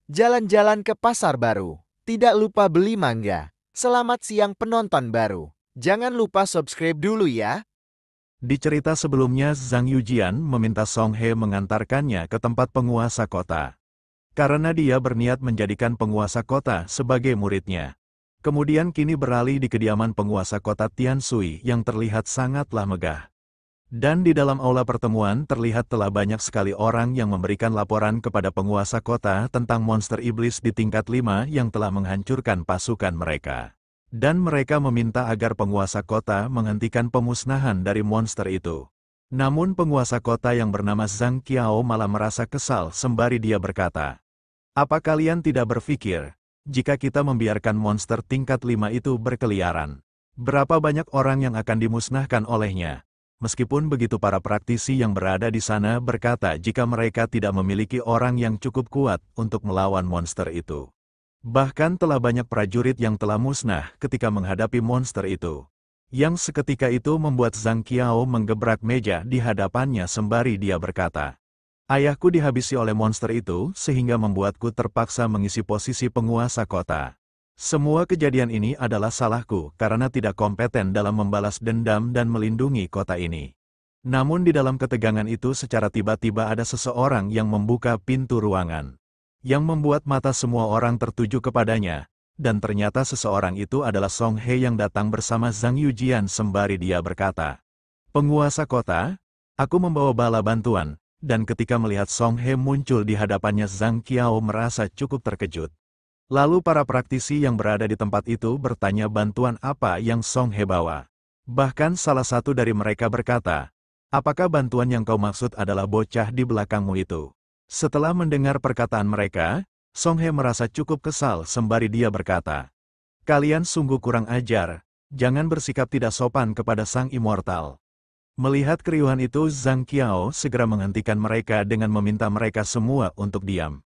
Jalan-jalan ke pasar baru. Tidak lupa beli mangga. Selamat siang penonton baru. Jangan lupa subscribe dulu ya. Di cerita sebelumnya, Zhang Yujian meminta Song He mengantarkannya ke tempat penguasa kota. Karena dia berniat menjadikan penguasa kota sebagai muridnya. Kemudian kini beralih di kediaman penguasa kota Tianshui yang terlihat sangatlah megah. Dan di dalam aula pertemuan terlihat telah banyak sekali orang yang memberikan laporan kepada penguasa kota tentang monster iblis di tingkat 5 yang telah menghancurkan pasukan mereka. Dan mereka meminta agar penguasa kota menghentikan pemusnahan dari monster itu. Namun penguasa kota yang bernama Zhang Qiao malah merasa kesal sembari dia berkata, "Apa kalian tidak berpikir, jika kita membiarkan monster tingkat 5 itu berkeliaran, berapa banyak orang yang akan dimusnahkan olehnya?" Meskipun begitu, para praktisi yang berada di sana berkata jika mereka tidak memiliki orang yang cukup kuat untuk melawan monster itu. Bahkan telah banyak prajurit yang telah musnah ketika menghadapi monster itu. Yang seketika itu membuat Zhang Qiao menggebrak meja di hadapannya sembari dia berkata, "Ayahku dihabisi oleh monster itu sehingga membuatku terpaksa mengisi posisi penguasa kota. Semua kejadian ini adalah salahku karena tidak kompeten dalam membalas dendam dan melindungi kota ini." Namun di dalam ketegangan itu secara tiba-tiba ada seseorang yang membuka pintu ruangan, yang membuat mata semua orang tertuju kepadanya, dan ternyata seseorang itu adalah Song He yang datang bersama Zhang Yujian sembari dia berkata, "Penguasa kota, aku membawa bala bantuan." Dan ketika melihat Song He muncul di hadapannya, Zhang Qiao merasa cukup terkejut. Lalu para praktisi yang berada di tempat itu bertanya bantuan apa yang Song He bawa. Bahkan salah satu dari mereka berkata, "Apakah bantuan yang kau maksud adalah bocah di belakangmu itu?" Setelah mendengar perkataan mereka, Song He merasa cukup kesal sembari dia berkata, "Kalian sungguh kurang ajar, jangan bersikap tidak sopan kepada sang immortal." Melihat keriuhan itu, Zhang Qiao segera menghentikan mereka dengan meminta mereka semua untuk diam.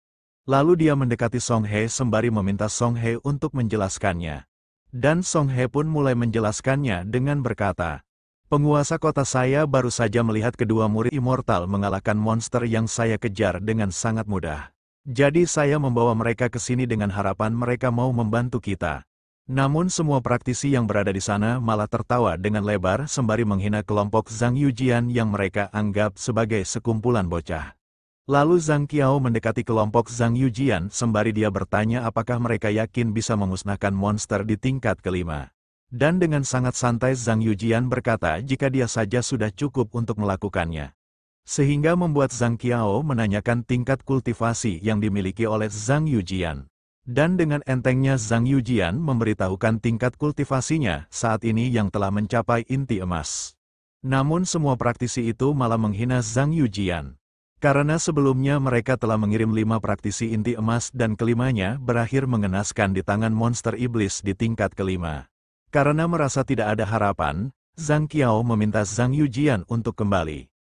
Lalu dia mendekati Song He sembari meminta Song He untuk menjelaskannya. Dan Song He pun mulai menjelaskannya dengan berkata, "Penguasa kota, saya baru saja melihat kedua murid immortal mengalahkan monster yang saya kejar dengan sangat mudah. Jadi saya membawa mereka ke sini dengan harapan mereka mau membantu kita." Namun semua praktisi yang berada di sana malah tertawa dengan lebar sembari menghina kelompok Zhang Yujian yang mereka anggap sebagai sekumpulan bocah. Lalu Zhang Qiao mendekati kelompok Zhang Yujian sembari dia bertanya apakah mereka yakin bisa memusnahkan monster di tingkat kelima. Dan dengan sangat santai Zhang Yujian berkata jika dia saja sudah cukup untuk melakukannya. Sehingga membuat Zhang Qiao menanyakan tingkat kultivasi yang dimiliki oleh Zhang Yujian. Dan dengan entengnya Zhang Yujian memberitahukan tingkat kultivasinya saat ini yang telah mencapai inti emas. Namun semua praktisi itu malah menghina Zhang Yujian. Karena sebelumnya mereka telah mengirim 5 praktisi inti emas dan kelimanya berakhir mengenaskan di tangan monster iblis di tingkat kelima. Karena merasa tidak ada harapan, Zhang Qiao meminta Zhang Yujian untuk kembali.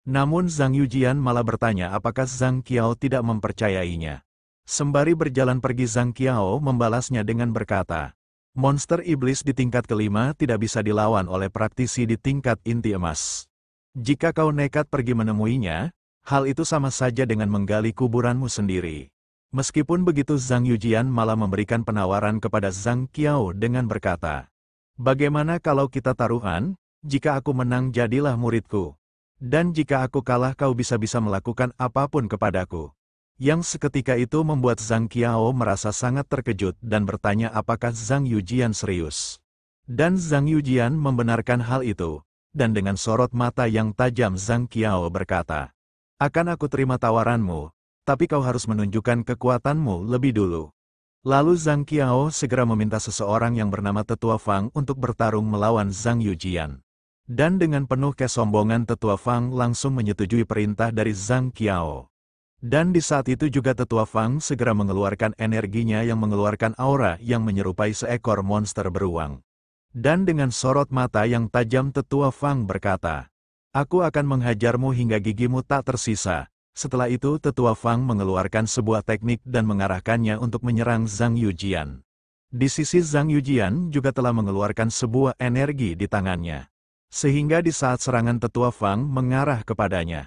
Namun Zhang Yujian malah bertanya apakah Zhang Qiao tidak mempercayainya. Sembari berjalan pergi, Zhang Qiao membalasnya dengan berkata, "Monster iblis di tingkat kelima tidak bisa dilawan oleh praktisi di tingkat inti emas. Jika kau nekat pergi menemuinya, hal itu sama saja dengan menggali kuburanmu sendiri." Meskipun begitu, Zhang Yujian malah memberikan penawaran kepada Zhang Qiao dengan berkata, "Bagaimana kalau kita taruhan? Jika aku menang jadilah muridku. Dan jika aku kalah kau bisa-bisa melakukan apapun kepadaku." Yang seketika itu membuat Zhang Qiao merasa sangat terkejut dan bertanya apakah Zhang Yujian serius. Dan Zhang Yujian membenarkan hal itu, dan dengan sorot mata yang tajam Zhang Qiao berkata, "Akan aku terima tawaranmu, tapi kau harus menunjukkan kekuatanmu lebih dulu." Lalu Zhang Qiao segera meminta seseorang yang bernama Tetua Fang untuk bertarung melawan Zhang Yujian. Dan dengan penuh kesombongan Tetua Fang langsung menyetujui perintah dari Zhang Qiao. Dan di saat itu juga Tetua Fang segera mengeluarkan energinya yang mengeluarkan aura yang menyerupai seekor monster beruang. Dan dengan sorot mata yang tajam Tetua Fang berkata, "Aku akan menghajarmu hingga gigimu tak tersisa." Setelah itu Tetua Fang mengeluarkan sebuah teknik dan mengarahkannya untuk menyerang Zhang Yujian. Di sisi Zhang Yujian juga telah mengeluarkan sebuah energi di tangannya. Sehingga di saat serangan Tetua Fang mengarah kepadanya,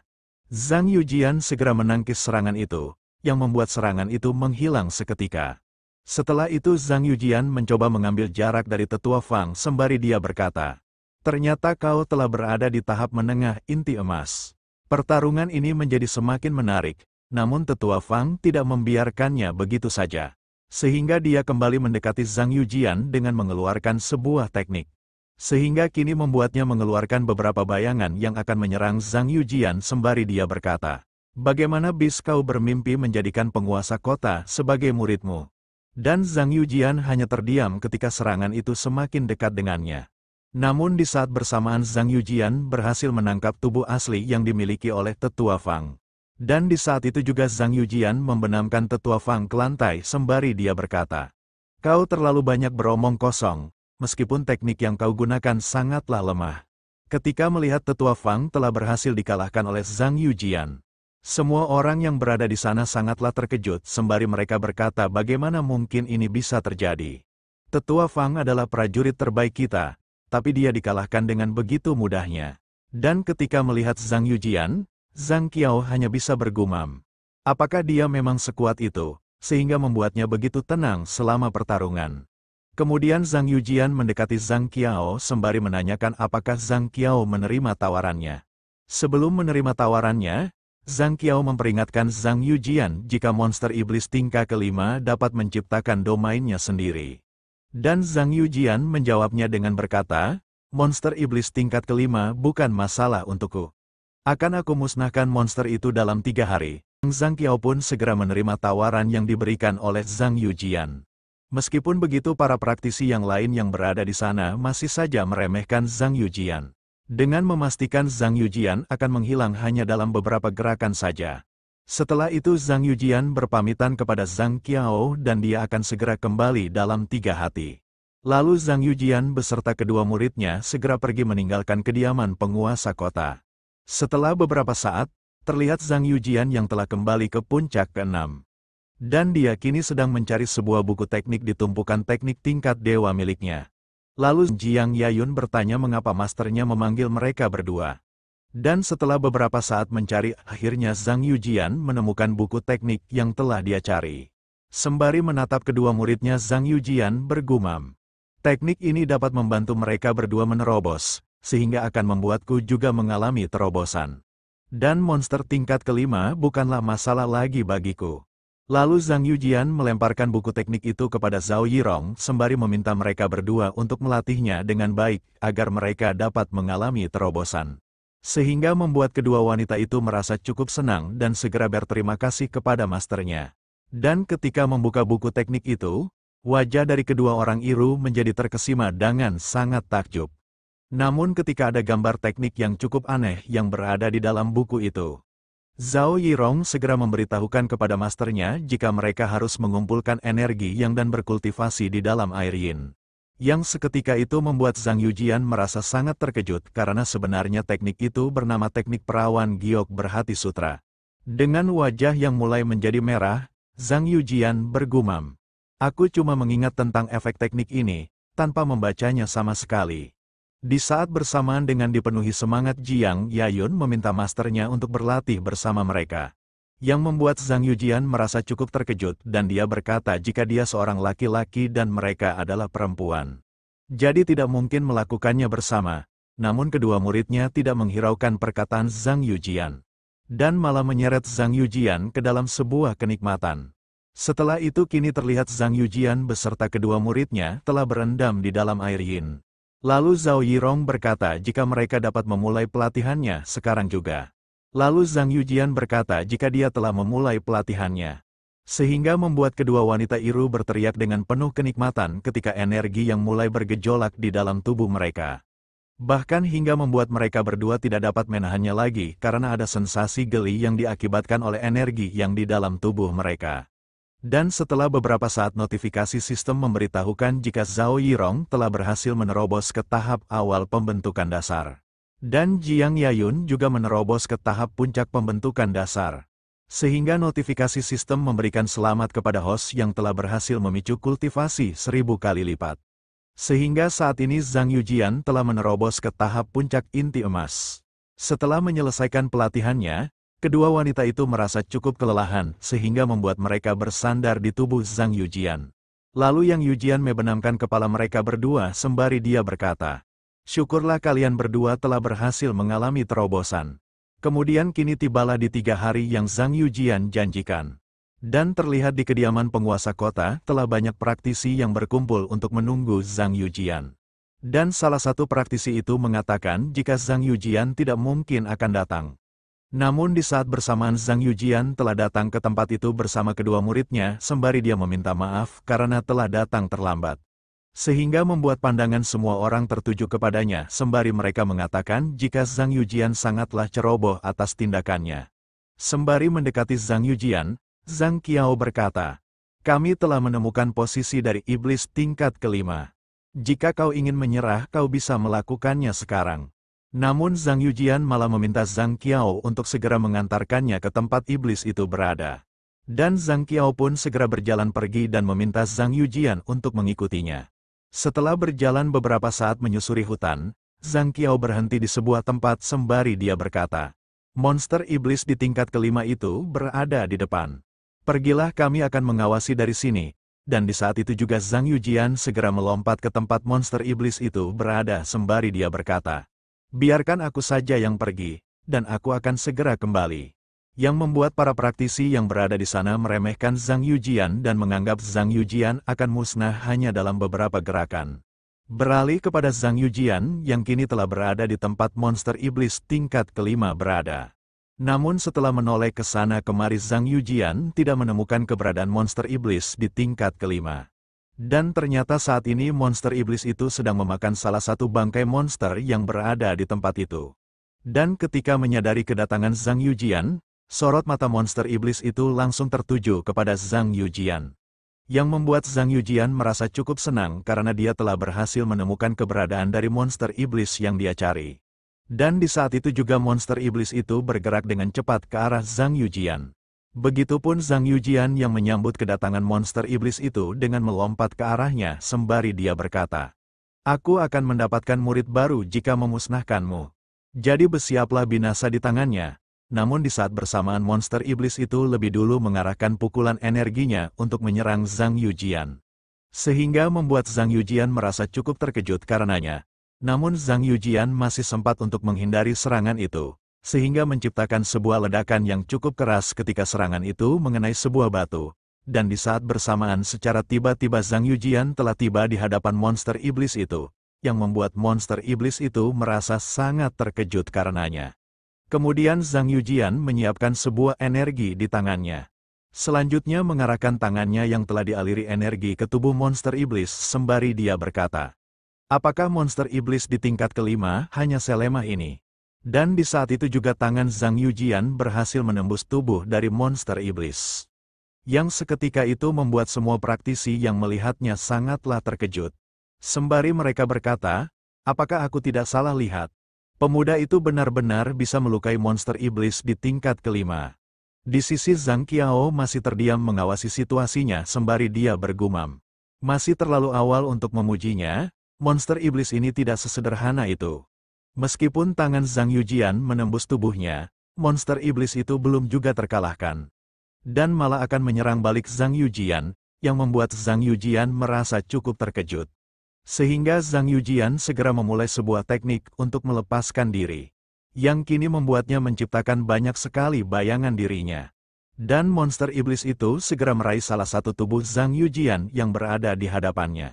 Zhang Yujian segera menangkis serangan itu, yang membuat serangan itu menghilang seketika. Setelah itu Zhang Yujian mencoba mengambil jarak dari Tetua Fang sembari dia berkata, "Ternyata kau telah berada di tahap menengah inti emas." Pertarungan ini menjadi semakin menarik, namun Tetua Fang tidak membiarkannya begitu saja. Sehingga dia kembali mendekati Zhang Yujian dengan mengeluarkan sebuah teknik. Sehingga kini membuatnya mengeluarkan beberapa bayangan yang akan menyerang Zhang Yujian sembari dia berkata, "Bagaimana bis kau bermimpi menjadikan penguasa kota sebagai muridmu?" Dan Zhang Yujian hanya terdiam ketika serangan itu semakin dekat dengannya. Namun di saat bersamaan Zhang Yujian berhasil menangkap tubuh asli yang dimiliki oleh Tetua Fang. Dan di saat itu juga Zhang Yujian membenamkan Tetua Fang ke lantai sembari dia berkata, "Kau terlalu banyak beromong kosong, meskipun teknik yang kau gunakan sangatlah lemah." Ketika melihat Tetua Fang telah berhasil dikalahkan oleh Zhang Yujian, semua orang yang berada di sana sangatlah terkejut sembari mereka berkata bagaimana mungkin ini bisa terjadi. Tetua Fang adalah prajurit terbaik kita, tapi dia dikalahkan dengan begitu mudahnya. Dan ketika melihat Zhang Yujian, Zhang Qiao hanya bisa bergumam. Apakah dia memang sekuat itu, sehingga membuatnya begitu tenang selama pertarungan? Kemudian Zhang Yujian mendekati Zhang Qiao sembari menanyakan apakah Zhang Qiao menerima tawarannya. Sebelum menerima tawarannya, Zhang Qiao memperingatkan Zhang Yujian jika monster iblis tingkat kelima dapat menciptakan domainnya sendiri. Dan Zhang Yujian menjawabnya dengan berkata, "Monster iblis tingkat kelima bukan masalah untukku. Akan aku musnahkan monster itu dalam 3 hari. Zhang Qiao pun segera menerima tawaran yang diberikan oleh Zhang Yujian. Meskipun begitu para praktisi yang lain yang berada di sana masih saja meremehkan Zhang Yujian. Dengan memastikan Zhang Yujian akan menghilang hanya dalam beberapa gerakan saja. Setelah itu Zhang Yujian berpamitan kepada Zhang Qiao dan dia akan segera kembali dalam 3 hati. Lalu Zhang Yujian beserta kedua muridnya segera pergi meninggalkan kediaman penguasa kota. Setelah beberapa saat, terlihat Zhang Yujian yang telah kembali ke puncak ke-6. Dan dia kini sedang mencari sebuah buku teknik di tumpukan teknik tingkat dewa miliknya. Lalu Jiang Yayun bertanya mengapa masternya memanggil mereka berdua. Dan setelah beberapa saat mencari, akhirnya Zhang Yujian menemukan buku teknik yang telah dia cari. Sembari menatap kedua muridnya Zhang Yujian bergumam, "Teknik ini dapat membantu mereka berdua menerobos, sehingga akan membuatku juga mengalami terobosan. Dan monster tingkat kelima bukanlah masalah lagi bagiku." Lalu Zhang Yujian melemparkan buku teknik itu kepada Zhao Yirong sembari meminta mereka berdua untuk melatihnya dengan baik agar mereka dapat mengalami terobosan. Sehingga membuat kedua wanita itu merasa cukup senang dan segera berterima kasih kepada masternya. Dan ketika membuka buku teknik itu, wajah dari kedua orang Iru menjadi terkesima dengan sangat takjub. Namun ketika ada gambar teknik yang cukup aneh yang berada di dalam buku itu, Zhao Yirong segera memberitahukan kepada masternya jika mereka harus mengumpulkan energi yang dan berkultivasi di dalam air yin. Yang seketika itu membuat Zhang Yujian merasa sangat terkejut karena sebenarnya teknik itu bernama teknik perawan giok berhati sutra. Dengan wajah yang mulai menjadi merah, Zhang Yujian bergumam, "Aku cuma mengingat tentang efek teknik ini, tanpa membacanya sama sekali." Di saat bersamaan dengan dipenuhi semangat, Jiang Yayun meminta masternya untuk berlatih bersama mereka. Yang membuat Zhang Yujian merasa cukup terkejut dan dia berkata jika dia seorang laki-laki dan mereka adalah perempuan. Jadi tidak mungkin melakukannya bersama, namun kedua muridnya tidak menghiraukan perkataan Zhang Yujian. Dan malah menyeret Zhang Yujian ke dalam sebuah kenikmatan. Setelah itu kini terlihat Zhang Yujian beserta kedua muridnya telah berendam di dalam air yin. Lalu Zhao Yirong berkata jika mereka dapat memulai pelatihannya sekarang juga. Lalu Zhang Yujian berkata jika dia telah memulai pelatihannya. Sehingga membuat kedua wanita Iru berteriak dengan penuh kenikmatan ketika energi yang mulai bergejolak di dalam tubuh mereka. Bahkan hingga membuat mereka berdua tidak dapat menahannya lagi karena ada sensasi geli yang diakibatkan oleh energi yang di dalam tubuh mereka. Dan setelah beberapa saat notifikasi sistem memberitahukan jika Zhao Yirong telah berhasil menerobos ke tahap awal pembentukan dasar. Dan Jiang Yayun juga menerobos ke tahap puncak pembentukan dasar. Sehingga notifikasi sistem memberikan selamat kepada host yang telah berhasil memicu kultivasi 1000 kali lipat. Sehingga saat ini Zhang Yujian telah menerobos ke tahap puncak inti emas. Setelah menyelesaikan pelatihannya, Kedua wanita itu merasa cukup kelelahan sehingga membuat mereka bersandar di tubuh Zhang Yujian. Lalu Yang Yujian membenamkan kepala mereka berdua sembari dia berkata, "Syukurlah kalian berdua telah berhasil mengalami terobosan. Kemudian kini tibalah di 3 hari yang Zhang Yujian janjikan." Dan terlihat di kediaman penguasa kota telah banyak praktisi yang berkumpul untuk menunggu Zhang Yujian. Dan salah satu praktisi itu mengatakan jika Zhang Yujian tidak mungkin akan datang. Namun di saat bersamaan Zhang Yujian telah datang ke tempat itu bersama kedua muridnya sembari dia meminta maaf karena telah datang terlambat. Sehingga membuat pandangan semua orang tertuju kepadanya sembari mereka mengatakan jika Zhang Yujian sangatlah ceroboh atas tindakannya. Sembari mendekati Zhang Yujian, Zhang Qiao berkata, "Kami telah menemukan posisi dari iblis tingkat kelima. Jika kau ingin menyerah kau bisa melakukannya sekarang." Namun Zhang Yujian malah meminta Zhang Qiao untuk segera mengantarkannya ke tempat iblis itu berada. Dan Zhang Qiao pun segera berjalan pergi dan meminta Zhang Yujian untuk mengikutinya. Setelah berjalan beberapa saat menyusuri hutan, Zhang Qiao berhenti di sebuah tempat sembari dia berkata, "Monster iblis di tingkat kelima itu berada di depan. Pergilah, kami akan mengawasi dari sini." Dan di saat itu juga Zhang Yujian segera melompat ke tempat monster iblis itu berada sembari dia berkata, "Biarkan aku saja yang pergi, dan aku akan segera kembali." Yang membuat para praktisi yang berada di sana meremehkan Zhang Yujian dan menganggap Zhang Yujian akan musnah hanya dalam beberapa gerakan. Beralih kepada Zhang Yujian yang kini telah berada di tempat monster iblis tingkat kelima berada. Namun setelah menoleh ke sana kemari Zhang Yujian tidak menemukan keberadaan monster iblis di tingkat kelima. Dan ternyata saat ini monster iblis itu sedang memakan salah satu bangkai monster yang berada di tempat itu. Dan ketika menyadari kedatangan Zhang Yujian, sorot mata monster iblis itu langsung tertuju kepada Zhang Yujian. Yang membuat Zhang Yujian merasa cukup senang karena dia telah berhasil menemukan keberadaan dari monster iblis yang dia cari. Dan di saat itu juga monster iblis itu bergerak dengan cepat ke arah Zhang Yujian. Begitupun Zhang Yujian yang menyambut kedatangan monster iblis itu dengan melompat ke arahnya sembari dia berkata, "Aku akan mendapatkan murid baru jika memusnahkanmu." Jadi bersiaplah binasa di tangannya. Namun di saat bersamaan monster iblis itu lebih dulu mengarahkan pukulan energinya untuk menyerang Zhang Yujian. Sehingga membuat Zhang Yujian merasa cukup terkejut karenanya. Namun Zhang Yujian masih sempat untuk menghindari serangan itu. Sehingga menciptakan sebuah ledakan yang cukup keras ketika serangan itu mengenai sebuah batu. Dan di saat bersamaan secara tiba-tiba Zhang Yujian telah tiba di hadapan monster iblis itu, yang membuat monster iblis itu merasa sangat terkejut karenanya. Kemudian Zhang Yujian menyiapkan sebuah energi di tangannya. Selanjutnya mengarahkan tangannya yang telah dialiri energi ke tubuh monster iblis sembari dia berkata, "Apakah monster iblis di tingkat kelima hanya selemah ini?" Dan di saat itu juga tangan Zhang Yujian berhasil menembus tubuh dari monster iblis. Yang seketika itu membuat semua praktisi yang melihatnya sangatlah terkejut. Sembari mereka berkata, "Apakah aku tidak salah lihat? Pemuda itu benar-benar bisa melukai monster iblis di tingkat kelima." Di sisi Zhang Qiao masih terdiam mengawasi situasinya sembari dia bergumam. Masih terlalu awal untuk memujinya, monster iblis ini tidak sesederhana itu. Meskipun tangan Zhang Yujian menembus tubuhnya, monster iblis itu belum juga terkalahkan. Dan malah akan menyerang balik Zhang Yujian, yang membuat Zhang Yujian merasa cukup terkejut. Sehingga Zhang Yujian segera memulai sebuah teknik untuk melepaskan diri. Yang kini membuatnya menciptakan banyak sekali bayangan dirinya. Dan monster iblis itu segera meraih salah satu tubuh Zhang Yujian yang berada di hadapannya.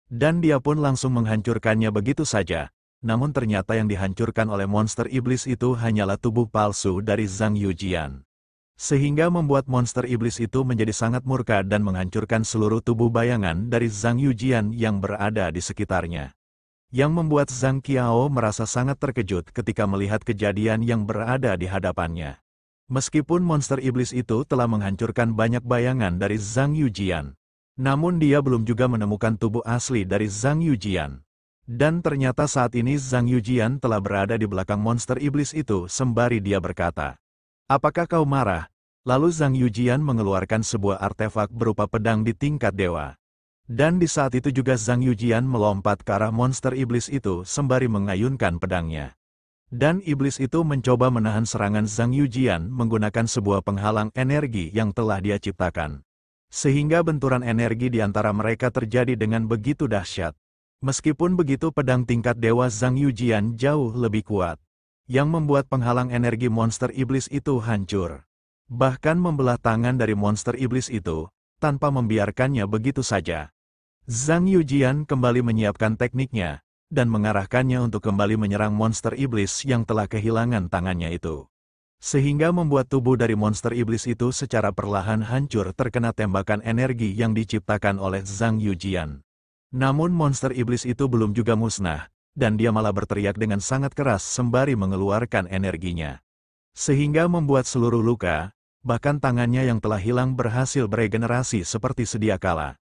Dan dia pun langsung menghancurkannya begitu saja. Namun ternyata yang dihancurkan oleh monster iblis itu hanyalah tubuh palsu dari Zhang Yujian. Sehingga membuat monster iblis itu menjadi sangat murka dan menghancurkan seluruh tubuh bayangan dari Zhang Yujian yang berada di sekitarnya. Yang membuat Zhang Qiao merasa sangat terkejut ketika melihat kejadian yang berada di hadapannya. Meskipun monster iblis itu telah menghancurkan banyak bayangan dari Zhang Yujian, namun dia belum juga menemukan tubuh asli dari Zhang Yujian. Dan ternyata saat ini Zhang Yujian telah berada di belakang monster iblis itu sembari dia berkata, "Apakah kau marah?" Lalu Zhang Yujian mengeluarkan sebuah artefak berupa pedang di tingkat dewa. Dan di saat itu juga Zhang Yujian melompat ke arah monster iblis itu sembari mengayunkan pedangnya. Dan iblis itu mencoba menahan serangan Zhang Yujian menggunakan sebuah penghalang energi yang telah dia ciptakan. Sehingga benturan energi di antara mereka terjadi dengan begitu dahsyat. Meskipun begitu, pedang tingkat dewa Zhang Yujian jauh lebih kuat, yang membuat penghalang energi monster iblis itu hancur. Bahkan membelah tangan dari monster iblis itu, tanpa membiarkannya begitu saja. Zhang Yujian kembali menyiapkan tekniknya, dan mengarahkannya untuk kembali menyerang monster iblis yang telah kehilangan tangannya itu. Sehingga membuat tubuh dari monster iblis itu secara perlahan hancur terkena tembakan energi yang diciptakan oleh Zhang Yujian. Namun monster iblis itu belum juga musnah, dan dia malah berteriak dengan sangat keras sembari mengeluarkan energinya. Sehingga membuat seluruh luka, bahkan tangannya yang telah hilang berhasil beregenerasi seperti sedia kala.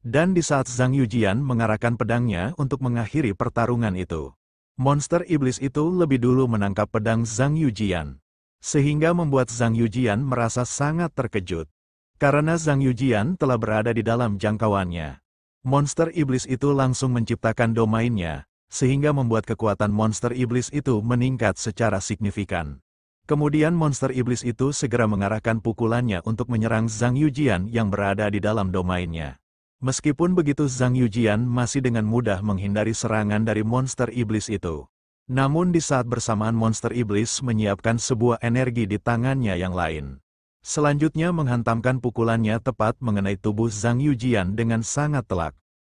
Dan di saat Zhang Yujian mengarahkan pedangnya untuk mengakhiri pertarungan itu, monster iblis itu lebih dulu menangkap pedang Zhang Yujian. Sehingga membuat Zhang Yujian merasa sangat terkejut. Karena Zhang Yujian telah berada di dalam jangkauannya. Monster iblis itu langsung menciptakan domainnya, sehingga membuat kekuatan monster iblis itu meningkat secara signifikan. Kemudian monster iblis itu segera mengarahkan pukulannya untuk menyerang Zhang Yujian yang berada di dalam domainnya. Meskipun begitu, Zhang Yujian masih dengan mudah menghindari serangan dari monster iblis itu. Namun di saat bersamaan monster iblis menyiapkan sebuah energi di tangannya yang lain. Selanjutnya menghantamkan pukulannya tepat mengenai tubuh Zhang Yujian dengan sangat telak.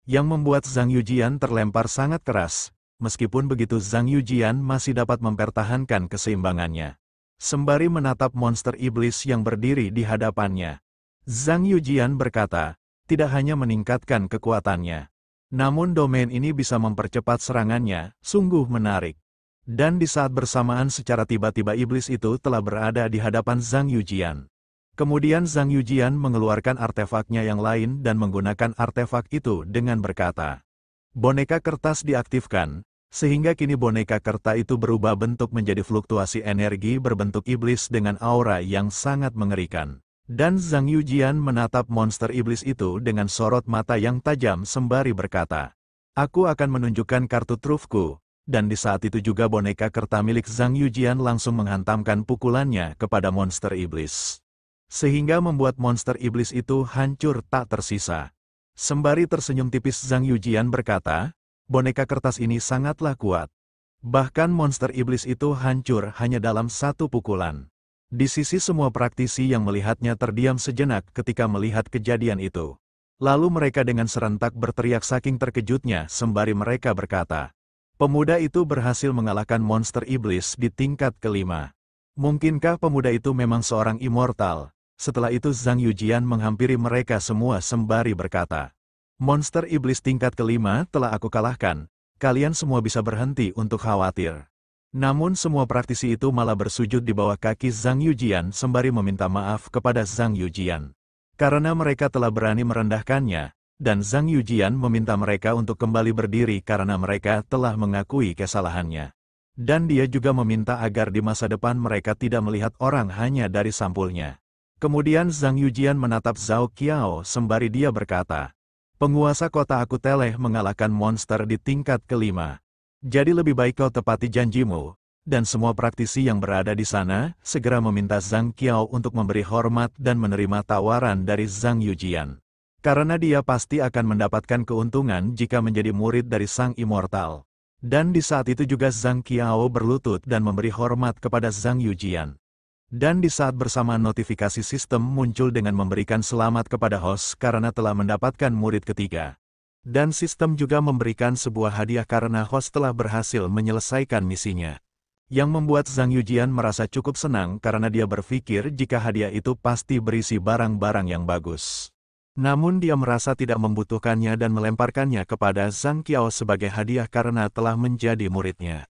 Yang membuat Zhang Yujian terlempar sangat keras. Meskipun begitu, Zhang Yujian masih dapat mempertahankan keseimbangannya. Sembari menatap monster iblis yang berdiri di hadapannya. Zhang Yujian berkata, tidak hanya meningkatkan kekuatannya, namun domain ini bisa mempercepat serangannya, sungguh menarik. Dan di saat bersamaan secara tiba-tiba iblis itu telah berada di hadapan Zhang Yujian. Kemudian Zhang Yujian mengeluarkan artefaknya yang lain dan menggunakan artefak itu dengan berkata, boneka kertas diaktifkan, sehingga kini boneka kertas itu berubah bentuk menjadi fluktuasi energi berbentuk iblis dengan aura yang sangat mengerikan. Dan Zhang Yujian menatap monster iblis itu dengan sorot mata yang tajam sembari berkata, aku akan menunjukkan kartu trufku, dan di saat itu juga boneka kertas milik Zhang Yujian langsung menghantamkan pukulannya kepada monster iblis. Sehingga membuat monster iblis itu hancur tak tersisa. Sembari tersenyum tipis Zhang Yujian berkata, boneka kertas ini sangatlah kuat. Bahkan monster iblis itu hancur hanya dalam satu pukulan. Di sisi semua praktisi yang melihatnya terdiam sejenak ketika melihat kejadian itu. Lalu mereka dengan serentak berteriak saking terkejutnya sembari mereka berkata, pemuda itu berhasil mengalahkan monster iblis di tingkat kelima. Mungkinkah pemuda itu memang seorang immortal? Setelah itu Zhang Yujian menghampiri mereka semua sembari berkata, monster iblis tingkat kelima telah aku kalahkan, kalian semua bisa berhenti untuk khawatir. Namun semua praktisi itu malah bersujud di bawah kaki Zhang Yujian sembari meminta maaf kepada Zhang Yujian. Karena mereka telah berani merendahkannya, dan Zhang Yujian meminta mereka untuk kembali berdiri karena mereka telah mengakui kesalahannya. Dan dia juga meminta agar di masa depan mereka tidak melihat orang hanya dari sampulnya. Kemudian Zhang Yujian menatap Zhao Qiao sembari dia berkata, penguasa kota Aku Teleh mengalahkan monster di tingkat kelima. Jadi lebih baik kau tepati janjimu, dan semua praktisi yang berada di sana segera meminta Zhang Qiao untuk memberi hormat dan menerima tawaran dari Zhang Yujian. Karena dia pasti akan mendapatkan keuntungan jika menjadi murid dari Sang Immortal. Dan di saat itu juga Zhang Qiao berlutut dan memberi hormat kepada Zhang Yujian. Dan di saat bersamaan notifikasi sistem muncul dengan memberikan selamat kepada host karena telah mendapatkan murid ketiga. Dan sistem juga memberikan sebuah hadiah karena host telah berhasil menyelesaikan misinya. Yang membuat Zhang Yujian merasa cukup senang karena dia berpikir jika hadiah itu pasti berisi barang-barang yang bagus. Namun dia merasa tidak membutuhkannya dan melemparkannya kepada Zhang Qiao sebagai hadiah karena telah menjadi muridnya.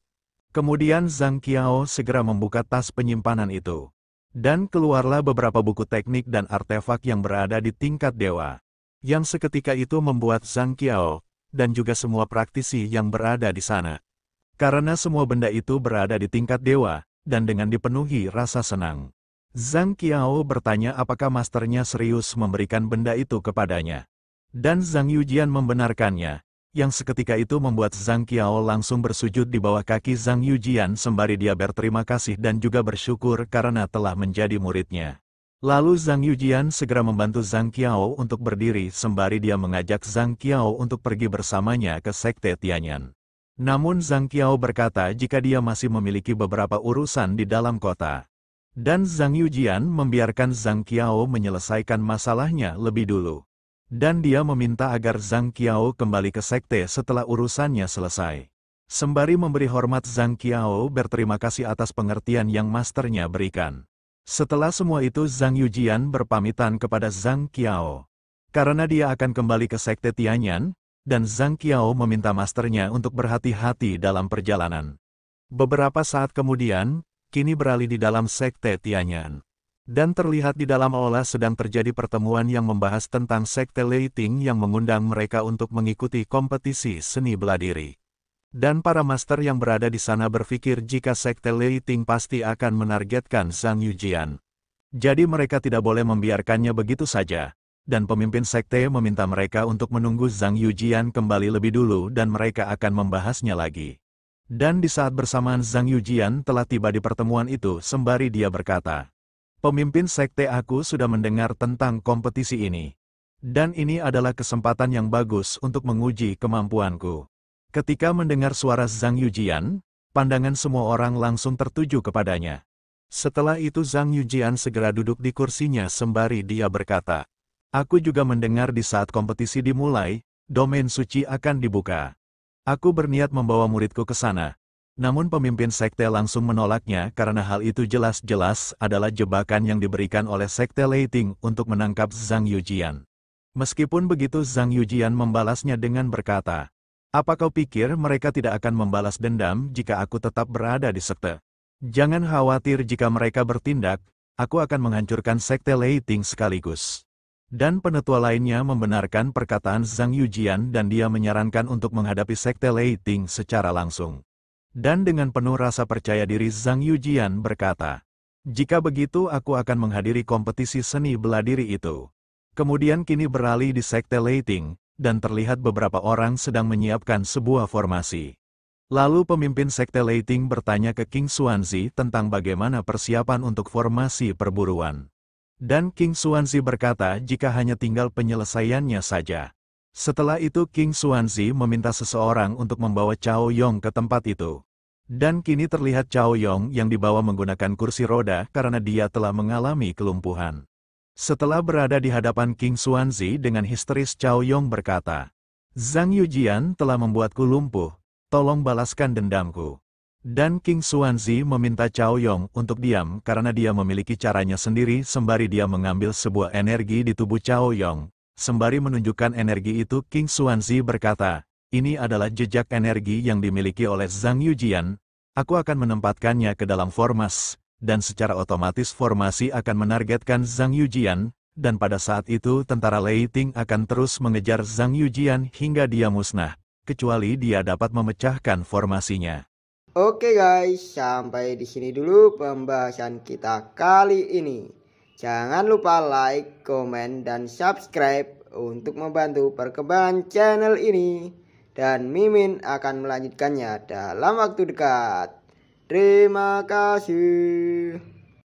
Kemudian Zhang Qiao segera membuka tas penyimpanan itu. Dan keluarlah beberapa buku teknik dan artefak yang berada di tingkat dewa. Yang seketika itu membuat Zhang Qiao, dan juga semua praktisi yang berada di sana. Karena semua benda itu berada di tingkat dewa, dan dengan dipenuhi rasa senang. Zhang Qiao bertanya apakah masternya serius memberikan benda itu kepadanya. Dan Zhang Yujian membenarkannya, yang seketika itu membuat Zhang Qiao langsung bersujud di bawah kaki Zhang Yujian sembari dia berterima kasih dan juga bersyukur karena telah menjadi muridnya. Lalu Zhang Yujian segera membantu Zhang Qiao untuk berdiri sembari dia mengajak Zhang Qiao untuk pergi bersamanya ke Sekte Tianyan. Namun Zhang Qiao berkata jika dia masih memiliki beberapa urusan di dalam kota. Dan Zhang Yujian membiarkan Zhang Qiao menyelesaikan masalahnya lebih dulu. Dan dia meminta agar Zhang Qiao kembali ke sekte setelah urusannya selesai. Sembari memberi hormat, Zhang Qiao berterima kasih atas pengertian yang masternya berikan. Setelah semua itu Zhang Yujian berpamitan kepada Zhang Qiao. Karena dia akan kembali ke Sekte Tianyan, dan Zhang Qiao meminta masternya untuk berhati-hati dalam perjalanan. Beberapa saat kemudian, kini beralih di dalam Sekte Tianyan. Dan terlihat di dalam aula sedang terjadi pertemuan yang membahas tentang Sekte Leiting yang mengundang mereka untuk mengikuti kompetisi seni bela diri. Dan para master yang berada di sana berpikir jika Sekte Leiting pasti akan menargetkan Zhang Yujian. Jadi mereka tidak boleh membiarkannya begitu saja. Dan pemimpin sekte meminta mereka untuk menunggu Zhang Yujian kembali lebih dulu dan mereka akan membahasnya lagi. Dan di saat bersamaan Zhang Yujian telah tiba di pertemuan itu sembari dia berkata, "Pemimpin sekte, aku sudah mendengar tentang kompetisi ini. Dan ini adalah kesempatan yang bagus untuk menguji kemampuanku." Ketika mendengar suara Zhang Yujian, pandangan semua orang langsung tertuju kepadanya. Setelah itu Zhang Yujian segera duduk di kursinya sembari dia berkata, "Aku juga mendengar di saat kompetisi dimulai, domain suci akan dibuka. Aku berniat membawa muridku ke sana." Namun pemimpin sekte langsung menolaknya karena hal itu jelas-jelas adalah jebakan yang diberikan oleh Sekte Leiting untuk menangkap Zhang Yujian. Meskipun begitu Zhang Yujian membalasnya dengan berkata, "Apa kau pikir mereka tidak akan membalas dendam jika aku tetap berada di sekte? Jangan khawatir jika mereka bertindak, aku akan menghancurkan Sekte Leiting sekaligus." Dan penetua lainnya membenarkan perkataan Zhang Yujian dan dia menyarankan untuk menghadapi Sekte Leiting secara langsung. Dan dengan penuh rasa percaya diri Zhang Yujian berkata, "Jika begitu aku akan menghadiri kompetisi seni bela diri itu." Kemudian kini beralih di Sekte Leiting, dan terlihat beberapa orang sedang menyiapkan sebuah formasi. Lalu pemimpin Sekte Leiting bertanya ke King Xuanzi tentang bagaimana persiapan untuk formasi perburuan. Dan King Xuanzi berkata jika hanya tinggal penyelesaiannya saja. Setelah itu King Xuanzi meminta seseorang untuk membawa Cao Yong ke tempat itu. Dan kini terlihat Cao Yong yang dibawa menggunakan kursi roda karena dia telah mengalami kelumpuhan. Setelah berada di hadapan King Xuanzi dengan histeris, Cao Yong berkata, "Zhang Yujian telah membuatku lumpuh, tolong balaskan dendamku." Dan King Xuanzi meminta Cao Yong untuk diam karena dia memiliki caranya sendiri sembari dia mengambil sebuah energi di tubuh Cao Yong. Sembari menunjukkan energi itu King Xuanzi berkata, "Ini adalah jejak energi yang dimiliki oleh Zhang Yujian, aku akan menempatkannya ke dalam formas. Dan secara otomatis formasi akan menargetkan Zhang Yujian, dan pada saat itu tentara Leiting akan terus mengejar Zhang Yujian hingga dia musnah, kecuali dia dapat memecahkan formasinya." Oke guys, sampai di sini dulu pembahasan kita kali ini. Jangan lupa like, komen, dan subscribe untuk membantu perkembangan channel ini. Dan Mimin akan melanjutkannya dalam waktu dekat. Terima kasih.